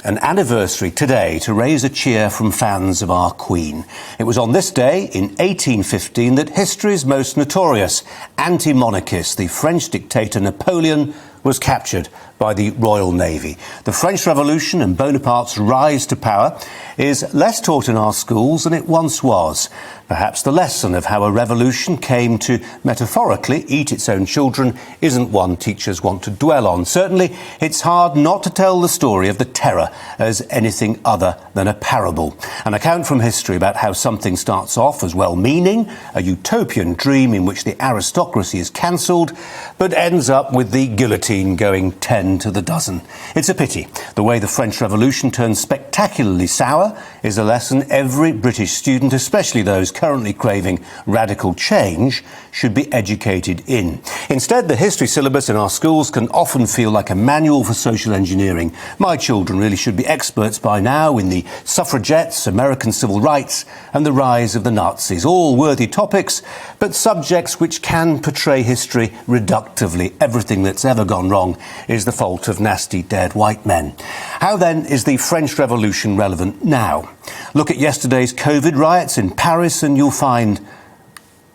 An anniversary today to raise a cheer from fans of our Queen. It was on this day in 1815 that history's most notorious anti-monarchist, the French dictator Napoleon, was captured by the Royal Navy. The French Revolution and Bonaparte's rise to power is less taught in our schools than it once was. Perhaps the lesson of how a revolution came to metaphorically eat its own children isn't one teachers want to dwell on. Certainly, it's hard not to tell the story of the terror as anything other than a parable. An account from history about how something starts off as well-meaning, a utopian dream in which the aristocracy is cancelled, but ends up with the guillotine going 10 to the dozen. It's a pity. The way the French Revolution turned spectacularly sour is a lesson every British student, especially those currently craving radical change, should be educated in. Instead, the history syllabus in our schools can often feel like a manual for social engineering. My children really should be experts by now in the suffragettes, American civil rights and the rise of the Nazis. All worthy topics, but subjects which can portray history reductively. Everything that's ever gone wrong is the fault of nasty dead white men. How then is the French Revolution relevant now? Look at yesterday's COVID riots in Paris and you'll find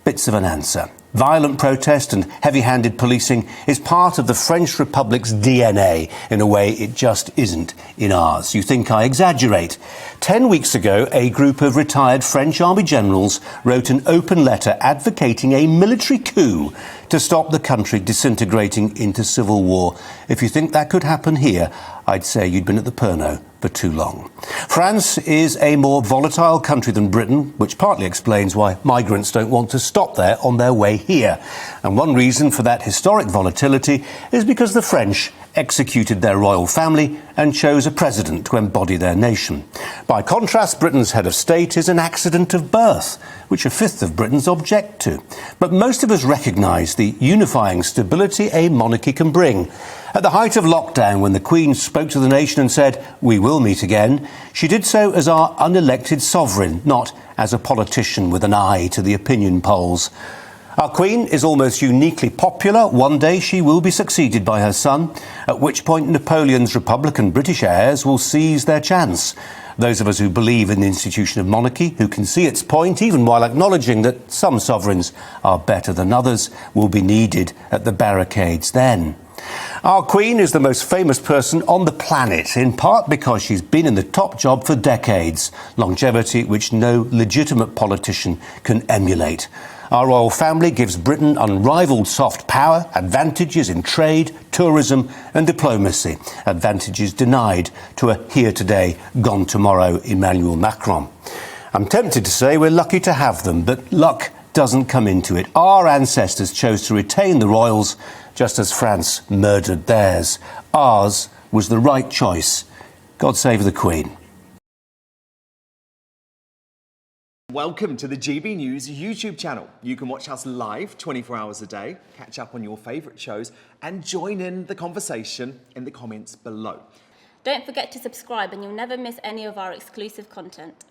bits of an answer. Violent protest and heavy-handed policing is part of the French Republic's DNA in a way it just isn't in ours. You think I exaggerate? 10 weeks ago, a group of retired French army generals wrote an open letter advocating a military coup to stop the country disintegrating into civil war. If you think that could happen here, I'd say you'd been at the Pernod for too long. France is a more volatile country than Britain, which partly explains why migrants don't want to stop there on their way here. And one reason for that historic volatility is because the French executed their royal family and chose a president to embody their nation. By contrast, Britain's head of state is an accident of birth, which a fifth of Britons object to. But most of us recognise the unifying stability a monarchy can bring. At the height of lockdown, when the Queen spoke to the nation and said, "We will meet again," she did so as our unelected sovereign, not as a politician with an eye to the opinion polls. Our Queen is almost uniquely popular. One day she will be succeeded by her son, at which point Napoleon's Republican British heirs will seize their chance. Those of us who believe in the institution of monarchy, who can see its point, even while acknowledging that some sovereigns are better than others, will be needed at the barricades then. Our Queen is the most famous person on the planet, in part because she's been in the top job for decades, longevity which no legitimate politician can emulate. Our royal family gives Britain unrivalled soft power, advantages in trade, tourism and diplomacy, advantages denied to a here today, gone tomorrow Emmanuel Macron. I'm tempted to say we're lucky to have them, but luck doesn't come into it. Our ancestors chose to retain the royals just as France murdered theirs. Ours was the right choice. God save the Queen. Welcome to the GB News YouTube channel. You can watch us live 24 hours a day, catch up on your favourite shows and join in the conversation in the comments below. Don't forget to subscribe and you'll never miss any of our exclusive content.